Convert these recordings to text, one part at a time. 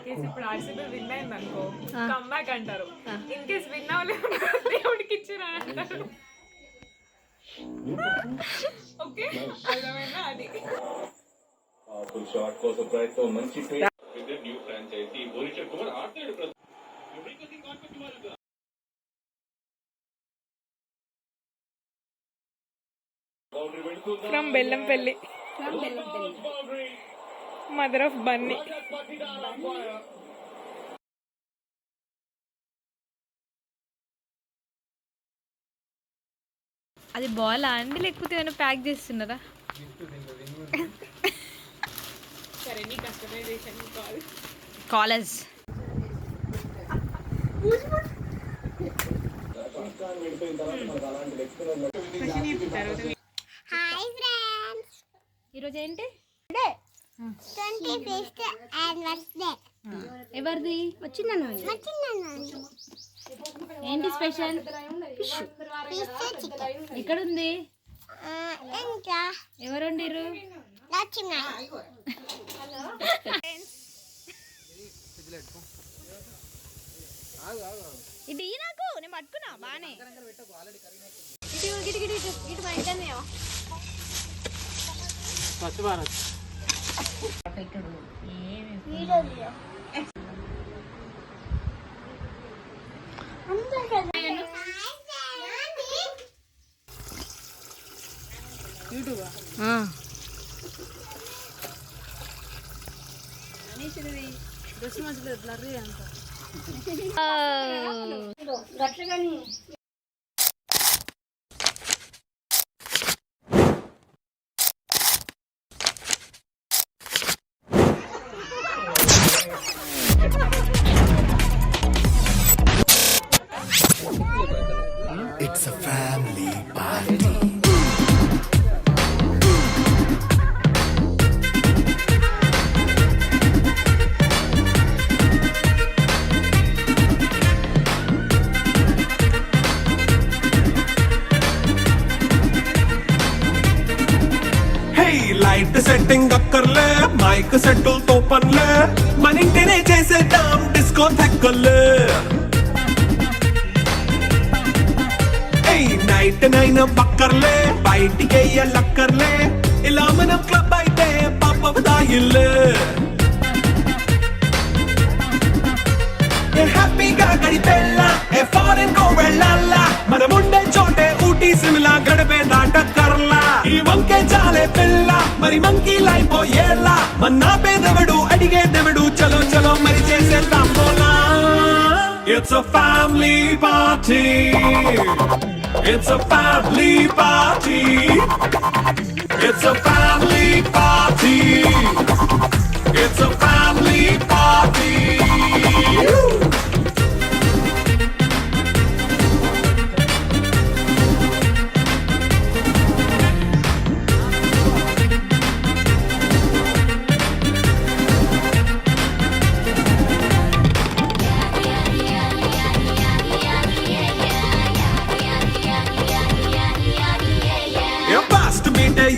Case ఇప్పుడు RCB win అయింది అనుకో కమ్బ్యాక్ అంటారు. ఇన్ కేస్ విన్ అవ్వలేదు దేవుడికి ఇచ్చిరా అంటారు. ఓకే అర్థమైందా? అది షాట్ కోసం ప్రయత్నం మంచి న్యూ ఫ్రాంచైజీ భువనేశ్వర్ కుమార్ ఆడతాడు. From Bellampalli, mother of Bunny. అది బాలా అండి లేకపోతే ఏమైనా ప్యాక్ చేస్తున్నారా? సరే నీ కస్టమైజేషన్ కాదు. కాలేజ్ హాయ్ ఫ్రెండ్స్, ఈరోజు ఏంటి? 25th anniversary. ఎవరిది? వచ్చిందన్న. ఏంటి స్పెషల్? ఎక్కడ ఉంది? ఇంకా ఎవరు వండిరు? లక్ష్మి. ఇది నాకు నేను పట్టుకున్నా బానే. ఇటు ఇటు ఇటు మా ఇంటనే స్వచ్ఛ భారత్ డ్రెస్ మధ్యలో బ్లర్రీ అంత It's a family party. Light setting అక్కర్లే, మైక్ సెట్టులతో పనులే, మన ఇంటినే చేసేద్దాం డిస్కో తెక్కలే. నైట్ నైన్ పక్కర్లే, బయటికి వెయ్యలక్కర్లే, ఇలా మనం క్లబ్ అయితే పాపదాయిల్లే. హ్యాపీగా గడిపెళ్ళ ఏ ఫారెన్ కో వెళ్ళాలా, మనం ఉండే చోటే ఊటీ సిమ్లా గడిపే దాటక్కర్లా. ఈ వంకే చాలే పిల్ల మరి మంకీ లైపోయేలా, మన్నా పేదవడు అడిగేదెవడు, చలో చలో మరి చేసేద్దాం పోలా. It's a family party. It's a family party. It's a family party. It's a family party.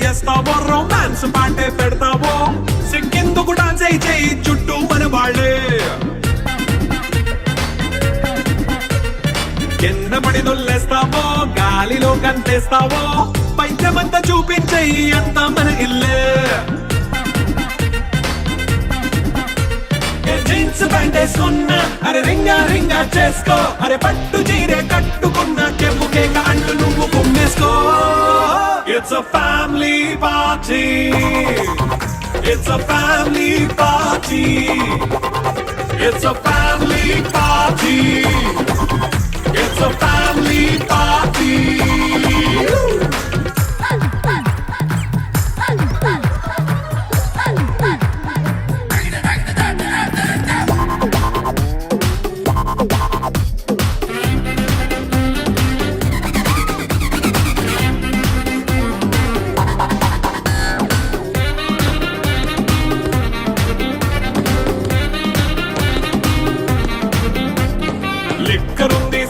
చేస్తావో రొమాన్స్ పాటే పెడతావో, సిక్కెందుకు డాన్స్ అయి చేయి చుట్టూ మన వాళ్ళే. కింద పడి దొల్లేస్తావో, గాలిలో కంతేస్తావో, పైద్యమంతా చూపించేయి అంతా మన ఇల్లే. జీన్స్ ప్యాంట్ వేసుకున్నా అరే రింగా రింగా చేసుకో, అరే పట్టు చీరే కట్టుకున్నా చెప్పుకే కాళ్ళు నువ్వు కుమ్మేసుకో. It's a family party. It's a family party. It's a family party. It's a family party.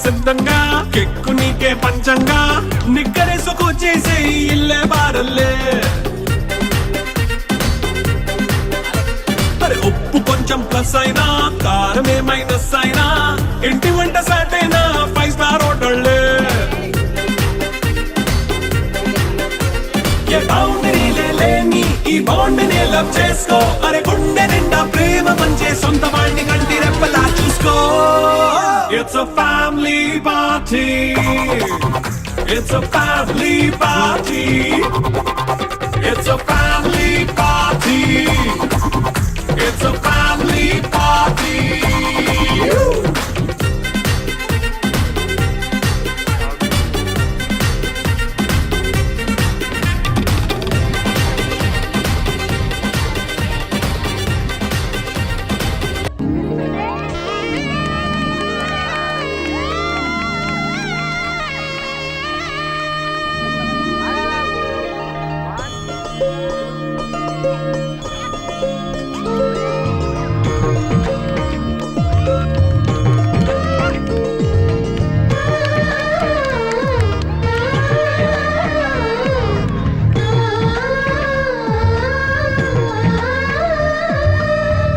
సిద్ధంగా కెక్కు నీకే పంచంగా, నిక్కరేసుకు చేసే ఇల్లే బారల్లే. మరి ఉప్పు కొంచెం ప్లస్ అయినా కారమే మైనస్ అయినా ఇంటి వంట సాటైనా 5 స్టార్ హోటళ్ళే ఏ బౌండరీలే లేని ఈ బాండ్ ని లవ్ చేసుకో అరే గుండె నిండా ప్రేమ పంచే సొంత వాడిని కంటి రెప్పలా చూసుకో It's a family party It's a family party It's a family party It's a family party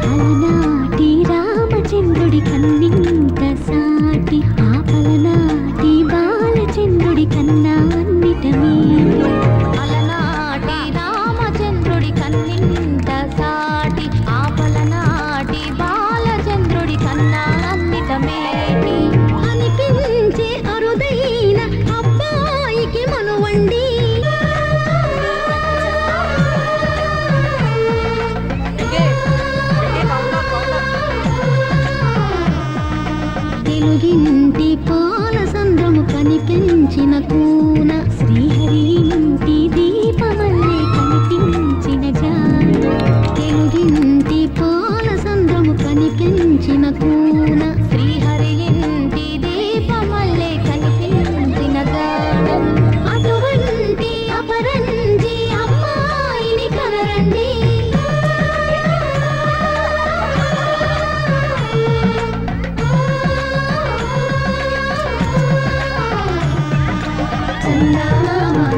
అలనాటి రామచంద్రుడి కన్నింత సాటి ఆపలనాటి బాలచంద్రుడి కన్నా అన్నిటమే అలనాటి రామచంద్రుడి కన్నింత సాటి ఆపలనాటి బాలచంద్రుడి కన్నా అన్నిటమేటి అనిపించే అరుదైన అబ్బాయికి మనువండి తెలుగింటి పాల సంద్రము కనిపించిన కూన శ్రీహరి ఇంటి దీపమల్లే కనిపించిన జాన తెలుగింటి పాల సంద్రము కనిపించిన కూన శ్రీహరి ఇంటి దీపమల్లే కనిపించిన జాన అటువంటి అపరంజి అమ్మాయిని కనరండి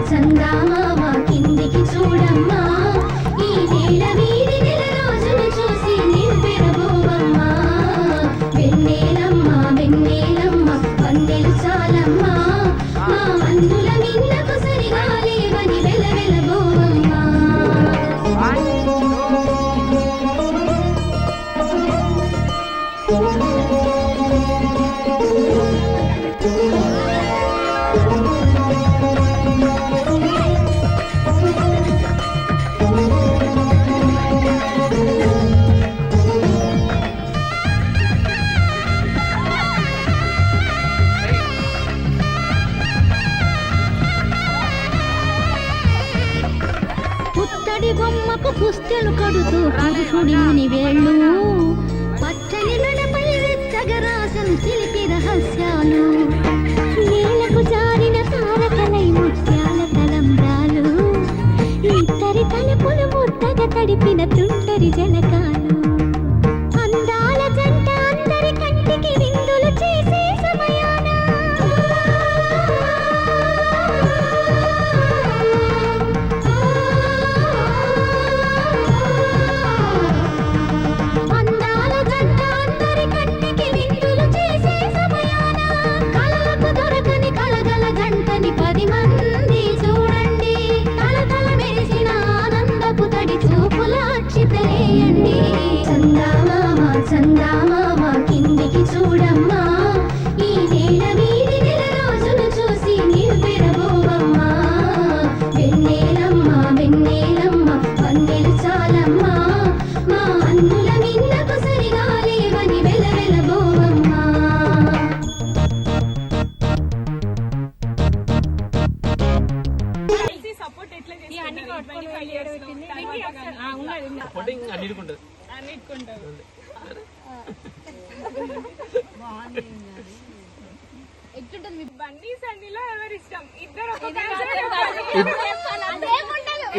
చందామామ కిందికి చూడమ్మా ఈ నేల వీధి నెల రోజులు చూసి నివ్వెరబోవమ్మా వెన్నెలమ్మ వెన్నెలమ్మ వన్నెలు చాలమ్మా మా అందుల మిన్నకు సరిగా లేవని వెలవెలబోవమ్మా పుత్తడి బొమ్మకు పుస్తెలు కడుతూ పురుషుడి ముని వేళ్ళు పచ్చని మెడపై వెచ్చగరాసను చిలిపి రహస్యాలు నేలకు జారిన తారకలై ముత్యాల తలంబ్రాలు ఇద్దరి తలుపులు ముద్దగా తడిపిన తుంటరి జలకాలు అందాల జంట అందరి కంటికి విందులు చేసే సమయాన అందాల జంట అందరి కంటికి విందులు చేసే సమయాన కళ్ళకు దొరకని కలగల జంటని 10 మంది చూడండి తలతల మెరిసిన ఆనందపు తడి చూపుల అక్షితలేయండి చందామామ కిందికి చూడమ్మా ఈ నేల వీధి నెల రోజులు చూసి నివ్వెరబోవమ్మా వెన్నెలమ్మ వెన్నెలమ్మ వన్నెలు చాలమ్మా మా అందుల మిన్నకు సరిగా లేవని వెలవెలబోవమ్మా కలిసి సపోర్ట్ ఎట్లా చేస్తున్నారు 25 years లో? అన్నిటికుంటది అన్నిటికుంటారు. ఎట్లుంటది మీ బన్నీ సన్నీలో ఎవరు ఇష్టం? ఇద్దరు ఒక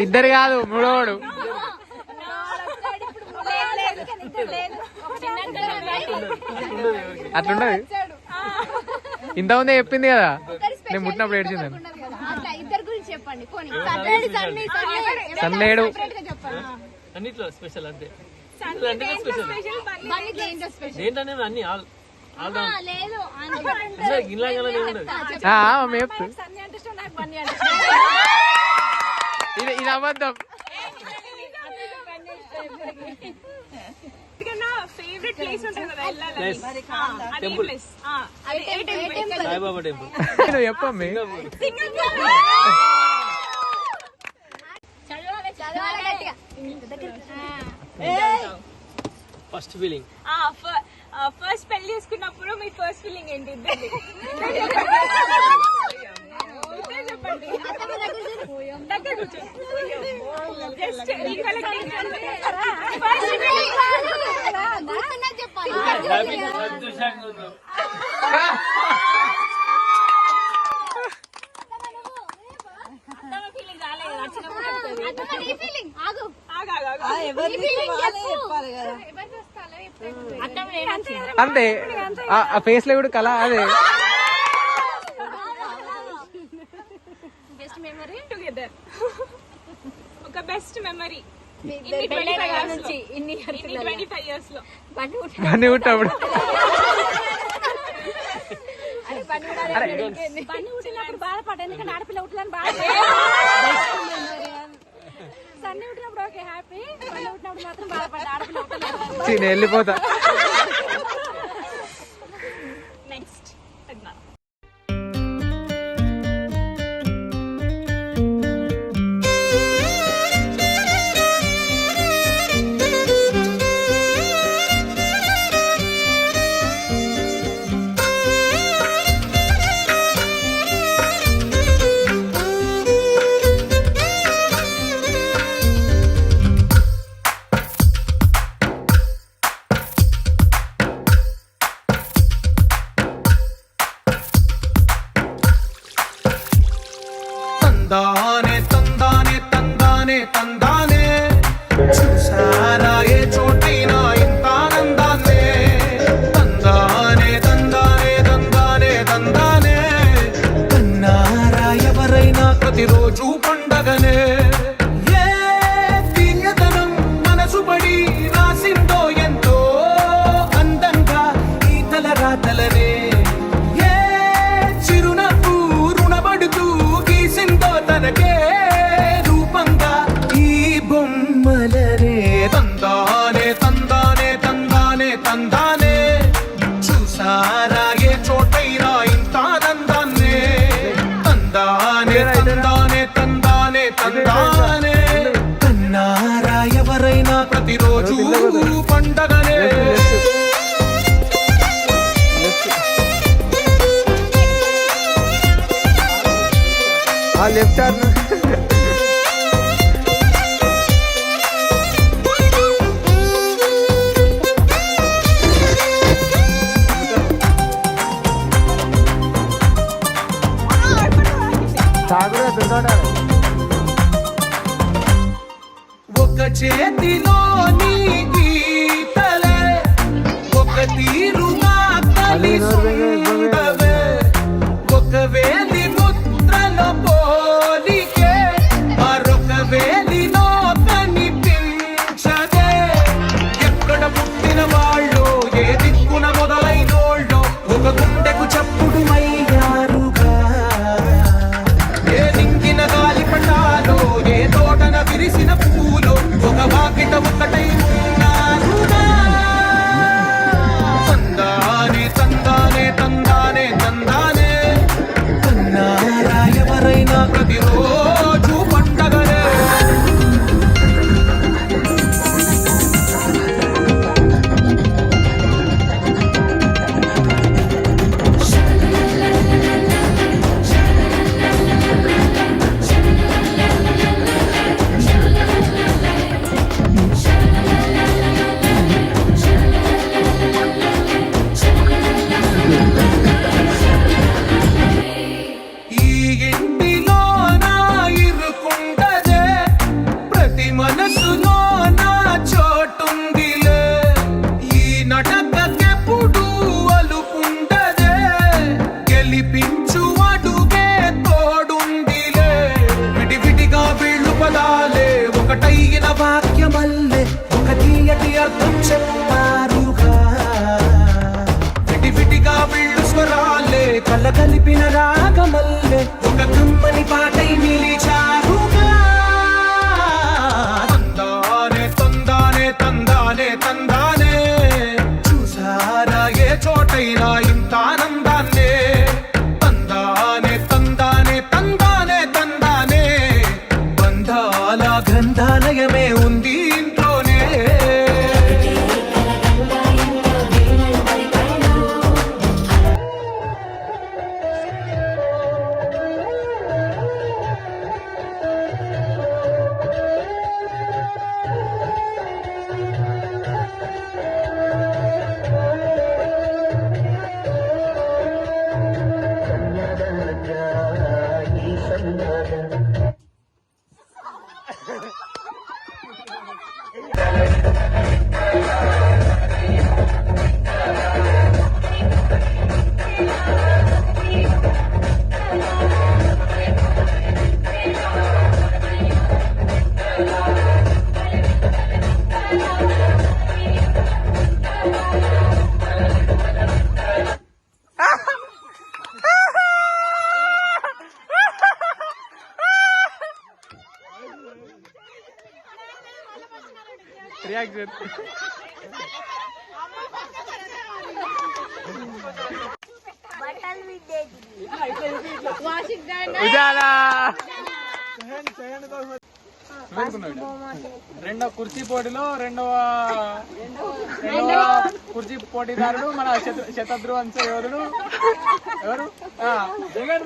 ఇద్దరు కాదు మూడోడు అట్లుండదు ఇంతకుముందే చెప్పింది కదా నేను ముట్టినప్పుడు ఏడ్చిందని అట్లా ఇద్దరు గురించి చెప్పండి పోనీ సన్లేడు అన్నిట్లో స్పెషల్ అంతే బన్నీకి ఏంటో స్పెషల్ ఏంటనే అన్ని ఆల్ లేదు గిల్లాగానే ఉండదు. మమ్మీ చెప్పు. సన్నీ అంటే ఇష్టం, నాకు బన్నీ అంటే ఇది అబద్ధం. ఫేవరెట్ ప్లేస్ ఉంటుంది కదా వెళ్ళాలని, అదే ప్లేస్. సాయిబాబా టెంపుల్. నువ్వు చెప్పమ్మి. చదవాలి గట్టిగా. ఫస్ట్ ఫీలింగ్ ఫస్ట్ పెళ్లి చేసుకున్నప్పుడు మీ ఫస్ట్ ఫీలింగ్ ఏంటి? ఇద్దరిది చెప్పండి. దగ్గర కూర్చో. Just recollecting. ఫస్ట్ ఫీలింగ్ చెప్పాలి. సంతోషంగా ఉన్నాం. అంతే ఆ ఫేస్ లో కూడా కళ అదే. Best memory together. ఒక బెస్ట్ మెమరీ ఇన్ని 25 years లో. అన్ని పుట్టినప్పుడు బన్నీ పుట్టినప్పుడు బాధపడ్డా, ఎందుకంటే ఆడపిల్ల పుట్టిందని బాధ. సన్నీ పుట్టినప్పుడు ఓకే హ్యాపీ, బన్నీ పుట్టినప్పుడు మాత్రం బాధపడ్డా, ఆడపిల్ల పుట్టలేదు. నేను వెళ్ళిపోతా. నెక్స్ట్ తందానే తందానే తందానే తందానే చూసారా ఏ చోటైనా ఇంత ఆనందాన్నే తందానే తందానే తందానే తందానే కన్నారా ఎవరైనా ప్రతిరోజు పండగనే ఏ తీయదనం మనసు పడి రాసిందో ఎంతో అందంగా ఈ తలరాతలనే ఏ చిరునవ్వు రుణపడుతూ గీసిందో తనకే రూపంగా ఈ బొమ్మలనే తందానే తందానే తందానే తందానే చూసారా ఏ చోటైనా ఇంత ఆనందాన్నే తందానే తందానే తందానే తందానే కన్నారా ఎవరైనా ప్రతిరోజు పండగనే లెఫ్ట్ టర్న్. ఒక చేతిలో నీ గీతలే ఒక తీరుగా కలిసుండవే ఒక వేలి ముద్రలో పోలికే మరొక వేలిలో కనిపించదే ఎక్కడ పుట్టిన వాళ్ళు ఏ దిక్కున మొదలైనోళ్ళు ఒక గుండెకు చప్పుడు అయ్యారుగా ఏ నింగిన గాలి పటాలో ఏ తోటన విరిసిన పూలు ఒక వాకిట ఒకటై ఉన్నారుగా తందానే తందానే తందానే తందానే కన్నారా ఎవరైనా ప్రతిరోజు పండగనే ఈ ఇంటిలో నా ఇరుకుండదే ప్రతి మనసులో నా చోటుందిలే ఈ నటకెప్పుడు అలుపుండదే గెలిపించు అడుగే తోడుందిలే విడివిడిగా వీళ్ళు పదాలే ఒకటైన వాక్యమల్లే ఒక తీయటి అర్థం చెప్తారుగా విటివిటిగా వీళ్ళు స్వరాలే కళ్ళ కలిపిన రాగమల్లే ఒక కమ్మని పాటై నిలిచారుగా తందానే తందానే తందానే తందానే చూసారా ఏ చోటైనా ఇంత ఆనందాన్నే తందానే తందానే తందానే తందానే బంధాల గ్రంథాలయమే ఉంది ఇంట్లోనే రియాక్షన్ ఉజాలా రెండవ కుర్చీ పోటీలో రెండవ కుర్చీ పోటీదారుడు మన శతద్రువంశ యోధుడు ఎవరు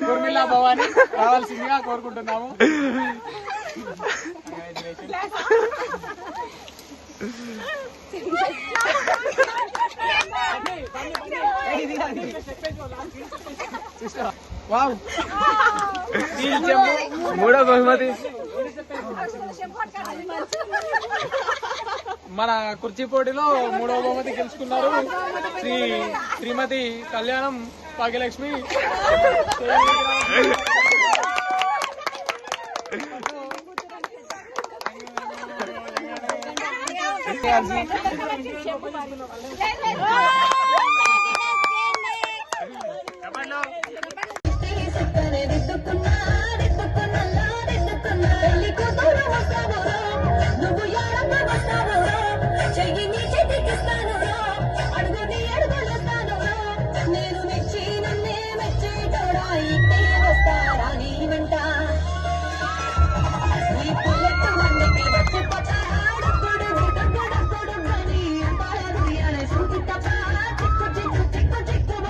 గుర్మిల్లా భవాని రావాల్సిందిగా కోరుకుంటున్నాము. వావ్ మూడో బహుమతి మన కుర్చీ పోటీలో మూడవ బహుమతి గెలుచుకున్నారు శ్రీమతి కళ్యాణం భాగ్యలక్ష్మి. చిక్కు చిక్కు చిక్కు చిక్కు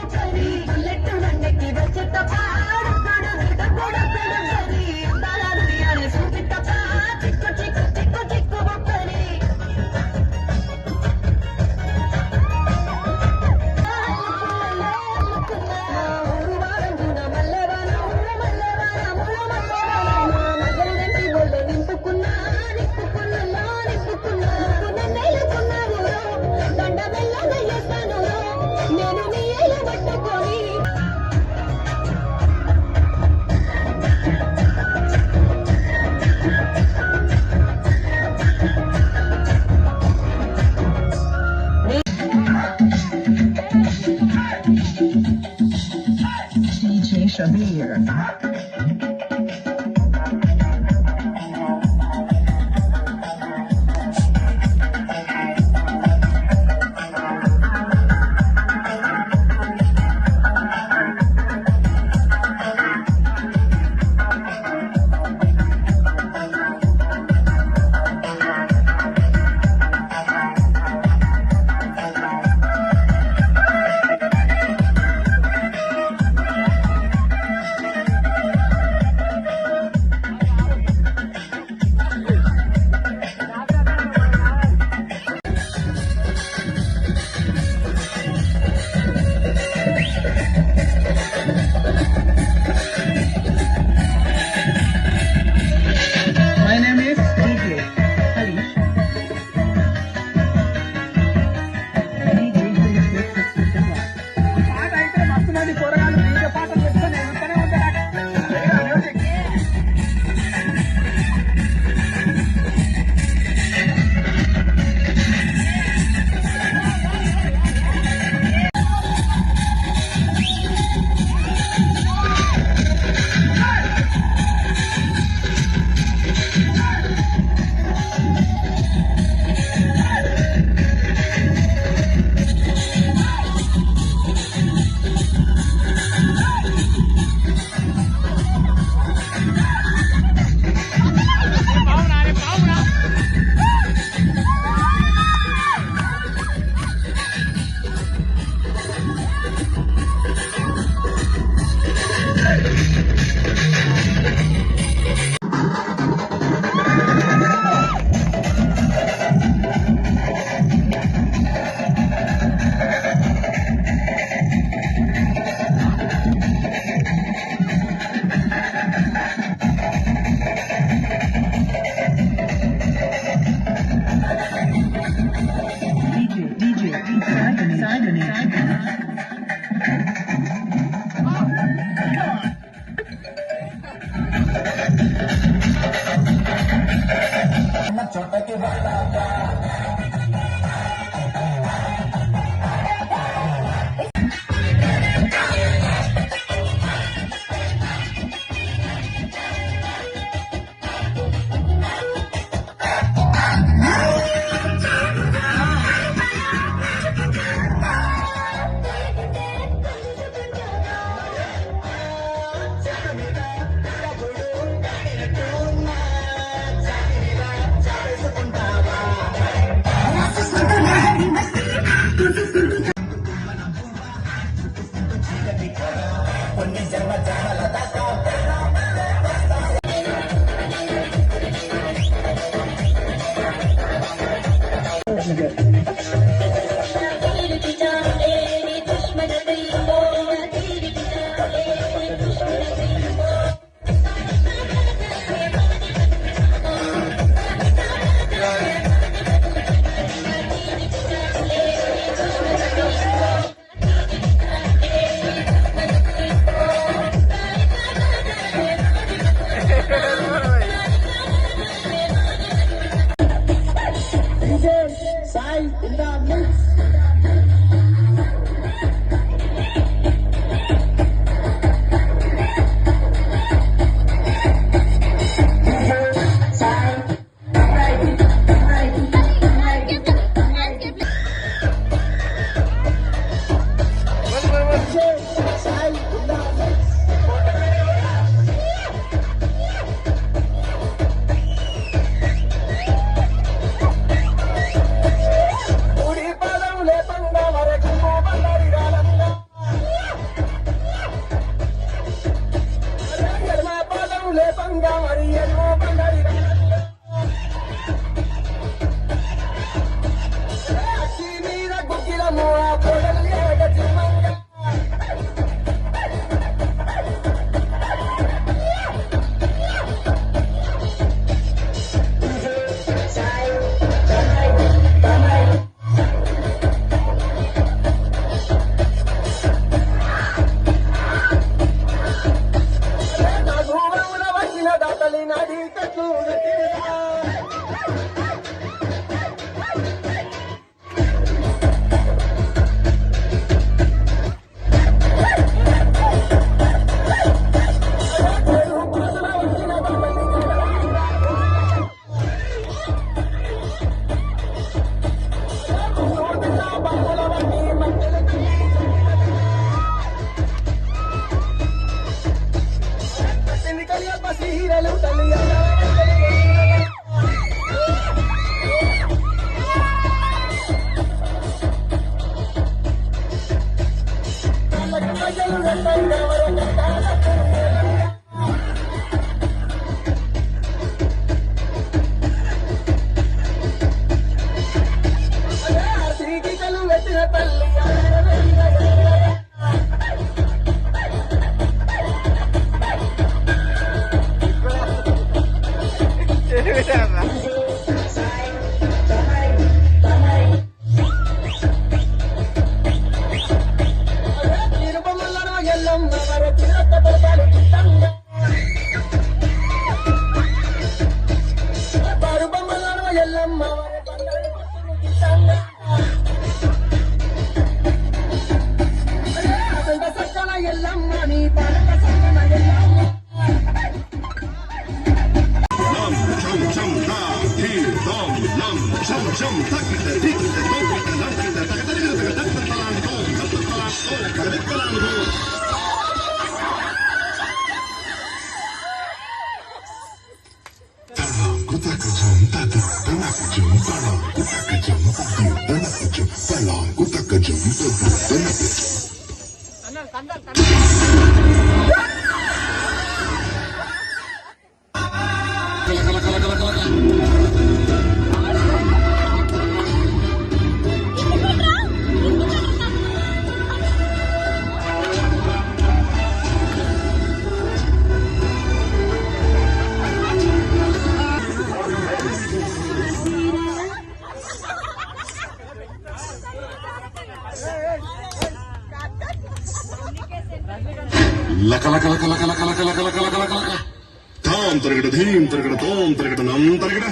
తాం తరగడ ధీం తరగడ తోం తరగడ నం తరగడ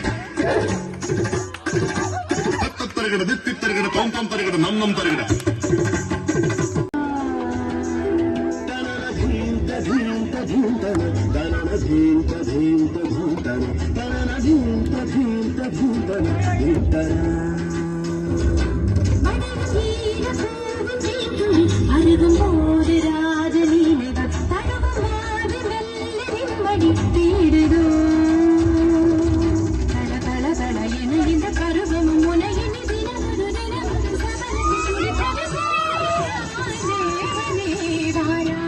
తరగడ దిత్తి తరగడ తొంతం తరగడ నన్నం తరగడ அருகும்போது ராஜலீலைகள் தழுவும்போது மெல்ல நிம்மதி தேடுதோ தள தள தள என இந்த பருவமும் உலகினி தினமொரு தினமொரு சபலத்தில் துடிப்பது தேவனே வாரா.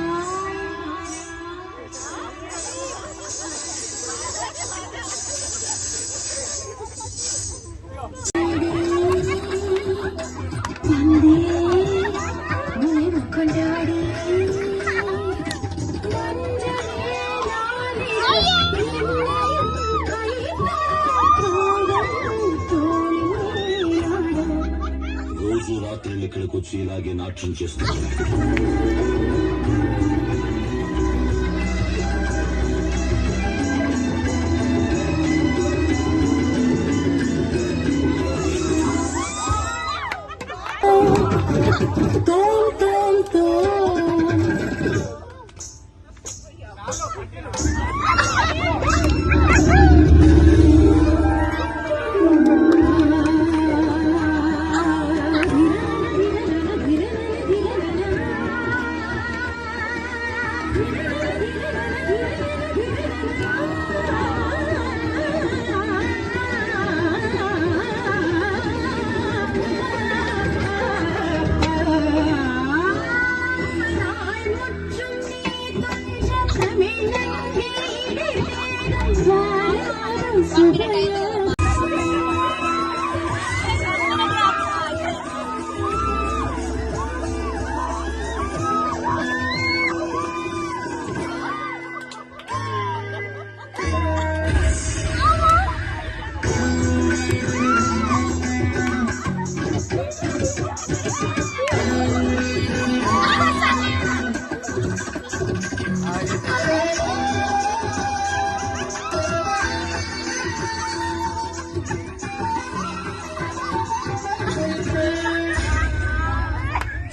రోజు రాత్రులు ఇక్కడికి వచ్చి ఇలాగే నాట్యం చేస్తున్నారు.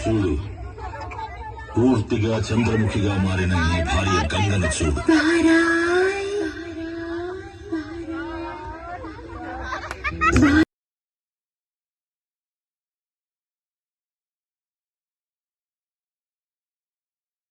చూడు, పూర్తిగా చంద్రముఖిగా మారిన ఈ భార్య గంగను చూడు.